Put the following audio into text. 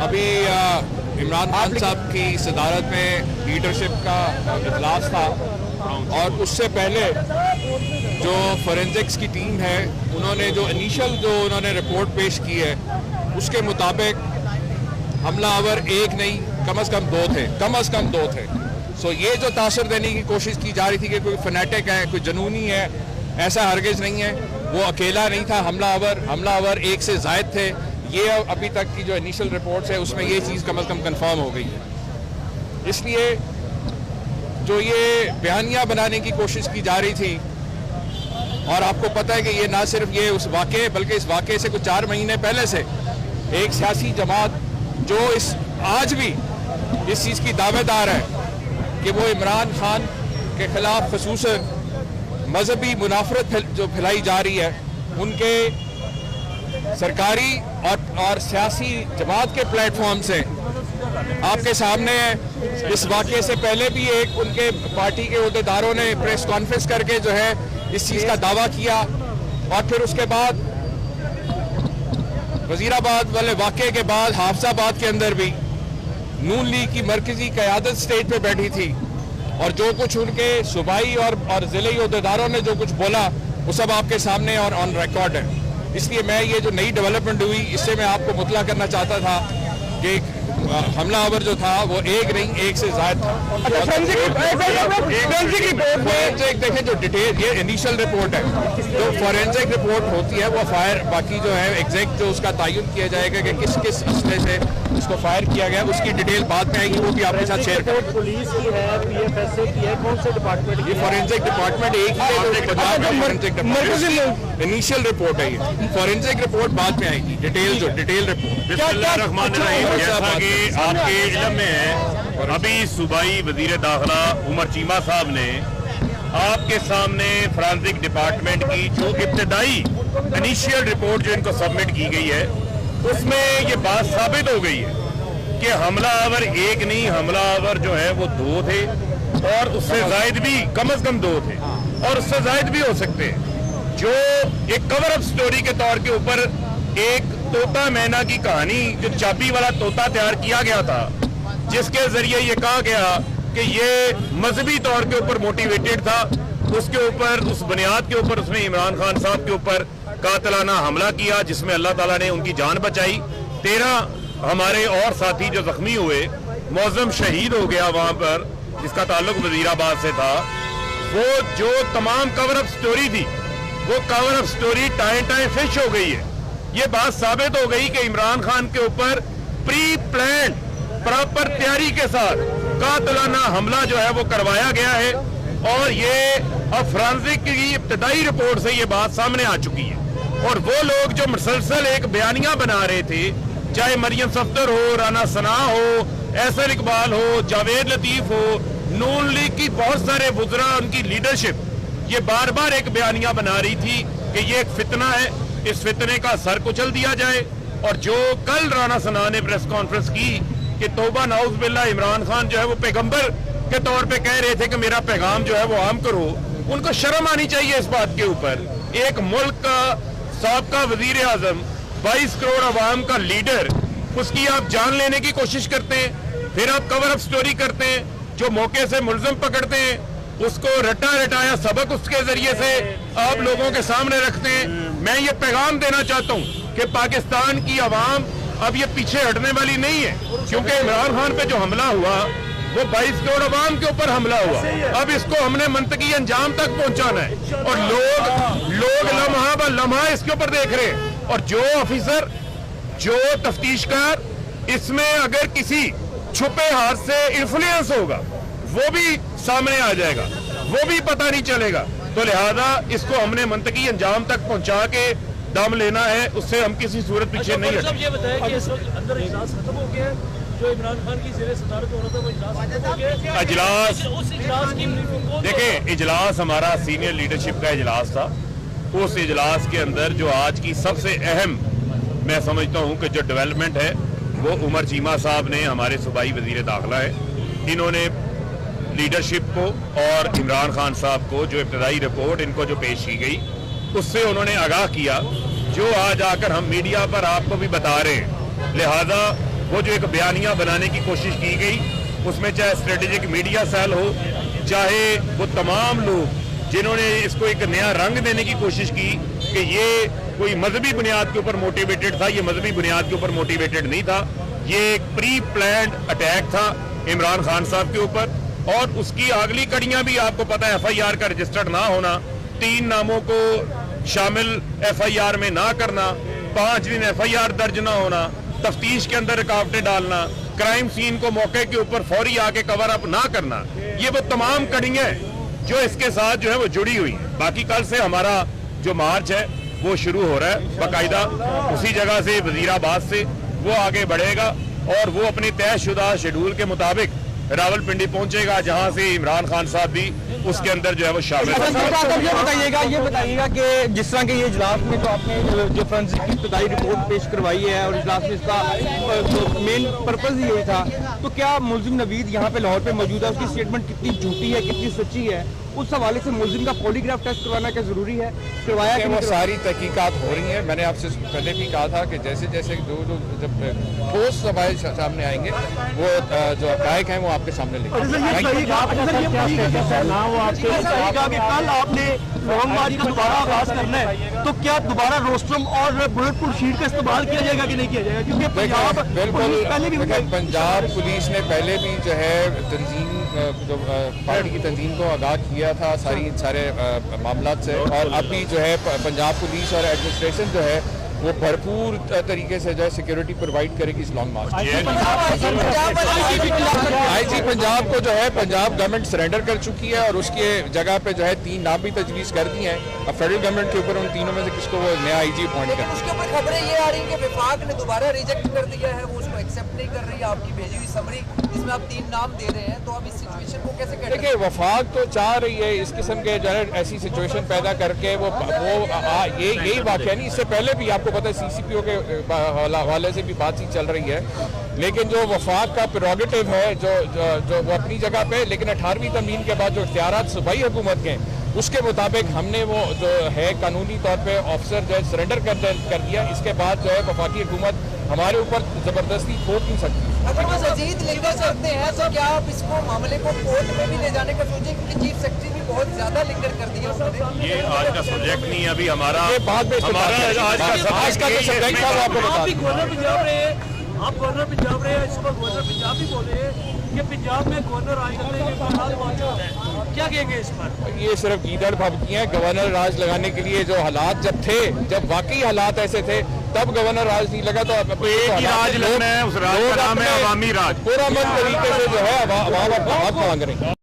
ابھی عمران خان صاحب کی صدارت میں لیڈرشپ کا اجلاس تھا اور اس سے پہلے جو فورینزکس کی ٹیم ہے انہوں نے جو انہوں نے رپورٹ پیش کی ہے اس کے مطابق حملہ آور ایک نہیں کم از کم دو تھے. سو یہ جو تاثر دینے کی کوشش کی جا رہی تھی کہ کوئی فنیٹک ہے کوئی جنونی ہے، ایسا ہرگز نہیں ہے. وہ اکیلا نہیں تھا حملہ آور ایک سے زائد تھے. یہ ابھی تک کی جو انیشل رپورٹس ہے اس میں یہ چیز کم از کم کنفرم ہو گئی ہے. اس لیے جو یہ بیانیہ بنانے کی کوشش کی جا رہی تھی، اور آپ کو پتہ ہے کہ یہ نہ صرف یہ اس واقعے بلکہ اس واقعے سے کچھ 4 مہینے پہلے سے ایک سیاسی جماعت جو آج بھی اس چیز کی دعوے دار ہے کہ وہ عمران خان کے خلاف خصوصاً مذہبی منافرت جو پھیلائی جا رہی ہے، ان کے سرکاری اور سیاسی جماعت کے پلیٹ فارم سے آپ کے سامنے ہے. اس واقعے سے پہلے بھی ان کے پارٹی کے عہدیداروں نے پریس کانفرنس کر کے جو ہے اس چیز کا دعویٰ کیا، اور پھر اس کے بعد وزیر آباد والے واقعے کے بعد حافظ آباد کے اندر بھی نون لیگ کی مرکزی قیادت سٹیج پہ بیٹھی تھی، اور جو کچھ ان کے صوبائی اور ضلعی عہدیداروں نے جو کچھ بولا وہ سب آپ کے سامنے اور آن ریکارڈ ہے. اس لیے میں یہ جو نئی ڈیولپمنٹ ہوئی اس سے میں آپ کو مطلع کرنا چاہتا تھا کہ حملہ آور جو تھا وہ ایک نہیں ایک سے زائد تھا. فورینزک دیکھیں جو ڈیٹیل یہ انیشل رپورٹ ہے، جو فورینزک رپورٹ ہوتی ہے وہ فائر باقی جو ہے ایگزیکٹ جو اس کا تعین کیا جائے گا کہ کس اسلحے سے اس کو فائر کیا گیا، اس کی ڈیٹیل بعد میں آئے گی، وہ بھی آپ کے ساتھ شیئر کریں. پولیس کی ہے، پی ایف ایس اے کی ہے، کون سے ڈپارٹمنٹ؟ یہ فورینزک ڈپارٹمنٹ ایک ہی ہے جو پنجاب کا فورینزک ڈپارٹمنٹ. انیشل رپورٹ ہے یہ، فورینزک رپورٹ بعد میں آئے گی، ڈیٹیل رپورٹ. بسم اللہ الرحمن الرحیم. جیسا کہ آپ کے علم میں ہے، ابھی صوبائی وزیر داخلہ عمر چیمہ صاحب نے آپ کے سامنے فورینزک ڈپارٹمنٹ کی جو ابتدائی انیشیل رپورٹ جو ان کو سبمٹ کی گئی ہے اس میں یہ بات ثابت ہو گئی ہے کہ حملہ آور ایک نہیں، حملہ آور جو ہے وہ 2 تھے، اور اس سے زائد بھی کم از کم 2 تھے، اور اس سے زائد بھی ہو سکتے ہیں. جو ایک کور اپ سٹوری کے طور کے اوپر ایک طوطا مینا کی کہانی جو چابی والا طوطا تیار کیا گیا تھا، جس کے ذریعے یہ کہا گیا کہ یہ مذہبی طور کے اوپر موٹیویٹڈ تھا، اس کے اوپر اس بنیاد کے اوپر اس نے عمران خان صاحب کے اوپر قاتلانہ حملہ کیا جس میں اللہ تعالیٰ نے ان کی جان بچائی. 13 ہمارے اور ساتھی جو زخمی ہوئے، معظم شہید ہو گیا وہاں پر جس کا تعلق وزیر آباد سے تھا. وہ جو تمام کور اپ سٹوری تھی وہ کور اپ سٹوری ٹائیں فش ہو گئی ہے. یہ بات ثابت ہو گئی کہ عمران خان کے اوپر پری پلانڈ پراپر تیاری کے ساتھ قاتلانہ حملہ جو ہے وہ کروایا گیا ہے، اور یہ اب فورینزک کی ابتدائی رپورٹ سے یہ بات سامنے آ چکی ہے. اور وہ لوگ جو مسلسل ایک بیانیہ بنا رہے تھے، چاہے مریم صفدر ہو، رانا ثنا ہو، احسن اقبال ہو، جاوید لطیف ہو، نون لیگ کی بہت سارے وزراء، ان کی لیڈرشپ یہ بار بار ایک بیانیہ بنا رہی تھی کہ یہ ایک فتنہ ہے، اس فتنے کا سر کچل دیا جائے. اور جو کل رانا ثنا نے پریس کانفرنس کی کہ توبہ نعوذ باللہ عمران خان جو ہے وہ پیغمبر کے طور پہ کہہ رہے تھے کہ میرا پیغام جو ہے وہ عام کرو، ان کو شرم آنی چاہیے اس بات کے اوپر. ایک ملک کا سابقہ وزیر اعظم، 22 کروڑ عوام کا لیڈر، اس کی آپ جان لینے کی کوشش کرتے ہیں، پھر آپ کور اپ سٹوری کرتے ہیں، جو موقع سے ملزم پکڑتے ہیں اس کو رٹایا سبق اس کے ذریعے سے آپ لوگوں کے سامنے رکھتے ہیں. میں یہ پیغام دینا چاہتا ہوں کہ پاکستان کی عوام اب یہ پیچھے ہٹنے والی نہیں ہے، کیونکہ عمران خان پہ جو حملہ ہوا وہ 22 کروڑ عوام کے اوپر حملہ ہوا. اب اس کو ہم نے منطقی انجام تک پہنچانا ہے، اور لوگ لمحہ بہ لمحہ اس کے اوپر دیکھ رہے ہیں. اور جو آفیسر، جو تفتیشکار اس میں اگر کسی چھپے ہاتھ سے انفلوئنس ہوگا وہ بھی سامنے آ جائے گا، وہ بھی پتہ نہیں چلے گا. تو لہذا اس کو ہم نے منطقی انجام تک پہنچا کے دم لینا ہے، اس سے ہم کسی صورت پیچھے نہیں ہٹیں. یہ بتایا کہ اس وقت اندر اجلاس ختم ہو گیا ہے، جو عمران خان کی زیر صدارت ہو رہا تھا وہ اجلاس ختم ہو گیا. اجلاس کی دیکھیں، اجلاس ہمارا سینئر لیڈرشپ کا اجلاس تھا. اس اجلاس کے اندر جو آج کی سب سے اہم میں سمجھتا ہوں کہ جو ڈیولپمنٹ ہے وہ عمر چیمہ صاحب نے، ہمارے صوبائی وزیر داخلہ ہے، انہوں نے لیڈرشپ کو اور عمران خان صاحب کو جو ابتدائی رپورٹ ان کو جو پیش کی گئی اس سے انہوں نے آگاہ کیا، جو آج آ کر ہم میڈیا پر آپ کو بھی بتا رہے ہیں. لہذا وہ جو ایک بیانیہ بنانے کی کوشش کی گئی، اس میں چاہے اسٹریٹجک میڈیا سیل ہو، چاہے وہ تمام لوگ جنہوں نے اس کو ایک نیا رنگ دینے کی کوشش کی کہ یہ کوئی مذہبی بنیاد کے اوپر موٹیویٹڈ تھا، یہ مذہبی بنیاد کے اوپر موٹیویٹڈ نہیں تھا، یہ ایک پری پلانڈ اٹیک تھا عمران خان صاحب کے اوپر، اور اس کی اگلی کڑیاں بھی آپ کو پتہ ہے، ایف آئی آر کا رجسٹرڈ نہ ہونا، 3 ناموں کو شامل ایف آئی آر میں نہ کرنا، 5 دن ایف آئی آر درج نہ ہونا، تفتیش کے اندر رکاوٹیں ڈالنا، کرائم سین کو موقع کے اوپر فوری آ کے کور اپ نہ کرنا، یہ وہ تمام کڑیاں ہیں جو اس کے ساتھ جو ہے وہ جڑی ہوئی ہیں۔ باقی کل سے ہمارا جو مارچ ہے وہ شروع ہو رہا ہے باقاعدہ اسی جگہ سے، وزیر آباد سے وہ آگے بڑھے گا اور وہ اپنی طے شدہ شیڈول کے مطابق راول پنڈی پہنچے گا، جہاں سے عمران خان صاحب بھی اس کے اندر جو ہے وہ شامل یہ بتائیے گا کہ جس طرح کے یہ اجلاس میں تو آپ نے جو فرانسک کی ابتدائی رپورٹ پیش کروائی ہے اور اجلاس میں اس کا مین پرپز یہی تھا، تو کیا ملزم نوید یہاں پہ لاہور پہ موجود ہے، اس کی اسٹیٹمنٹ کتنی جھوٹی ہے کتنی سچی ہے، اس حوالے سے ملزم کا پولیگراف ٹیسٹ کروانا کیا ضروری ہے؟ کروایا کہ وہ ساری تحقیقات ہو رہی ہیں۔ میں نے آپ سے پہلے بھی کہا تھا کہ جیسے جیسے جب ٹھوس سوال سامنے آئیں گے وہ جو حقائق ہیں وہ آپ کے سامنے لیں گے۔ کل آپ نے لانگ مارچ کا دوبارہ آغاز کرنا ہے، تو کیا دوبارہ روسٹرم اور بلٹ پروف شیٹ کا استعمال کیا جائے گا کہ نہیں کیا جائے گا؟ کیونکہ بالکل پنجاب پولیس نے پہلے بھی جو ہے تنظیم جو پارٹی کی تنظیم کو آگاہ کیا تھا سارے معاملات سے، اور ابھی جو ہے پنجاب پولیس اور ایڈمنسٹریشن جو ہے وہ بھرپور طریقے سے جو ہے سیکیورٹی پرووائڈ کرے گی اس لانگ مارچ۔ آئی جی پنجاب کو جو ہے پنجاب گورنمنٹ سرنڈر کر چکی ہے اور اس کی جگہ پہ جو ہے 3 نام بھی تجویز کر دی ہیں، اب فیڈرل گورنمنٹ کے اوپر ان تینوں میں سے کس کو وہ نیا آئی جی اپوائنٹ کرے۔ اس کے اوپر خبریں یہ آ رہی ہیں کہ وفاق نے دوبارہ ریجیکٹ کر دیا ہے، وہ اس کو ایکسیپٹ نہیں کر رہی ہے آپ کی بھیجی ہوئی سمری جس میں آپ 3 نام دے رہے ہیں، تو اب اس سچویشن کو کیسے کریں؟ دیکھیں وفاق تو چاہ رہی ہے اس قسم کے جو ہے ایسی سچویشن پیدا کر کے وہ یہی واقعہ نہیں، اس سے پہلے بھی آپ کو پتہ ہے سی سی پی او کے حوالے سے بھی بات چیت چل رہی ہے، لیکن جو وفاق کا پریروگیٹو ہے جو وہ اپنی جگہ پہ، لیکن 18ویں ترمیم کے بعد جو اختیارات صوبائی حکومت کے ہیں اس کے مطابق ہم نے وہ جو ہے قانونی طور پہ آفیسر جو ہے سرنڈر کر دیا، اس کے بعد جو ہے وفاقی حکومت ہمارے اوپر زبردستی تھوپ نہیں سکتی۔ اگر وہ مزید لنگر کرتے ہیں تو کیا آپ اس کو معاملے کو کورٹ میں بھی لے جانے کا سوچیں، کیونکہ چیف سیکرٹری بھی بہت زیادہ لنگر کر دیا انہوں نے؟ یہ آج کا سبجیکٹ نہیں ہے، ابھی ہمارا یہ بعد میں آج کا سبجیکٹ تھا وہ آپ کو بتا آپ بھی دیں۔ گورنر پنجاب رہے ہیں، آپ گورنر پنجاب رہے ہیں، اس وقت گورنر پنجاب بھی بولے ہیں کہ پنجاب میں گورنر راج کرنے کے فعال موجود ہے، کیا کہیں گے اس پر؟ یہ صرف گیدڑ بھبکی ہیں، گورنر راج لگانے کے لیے جو حالات جب تھے، جب واقعی حالات ایسے تھے تب گورنر راج نہیں لگا، تو ایک ہی راج لگنا ہے، اس راج کا نام ہے عوامی راج۔ پورا من طریقے سے جو ہے عوام اب حق مانگ رہے ہیں۔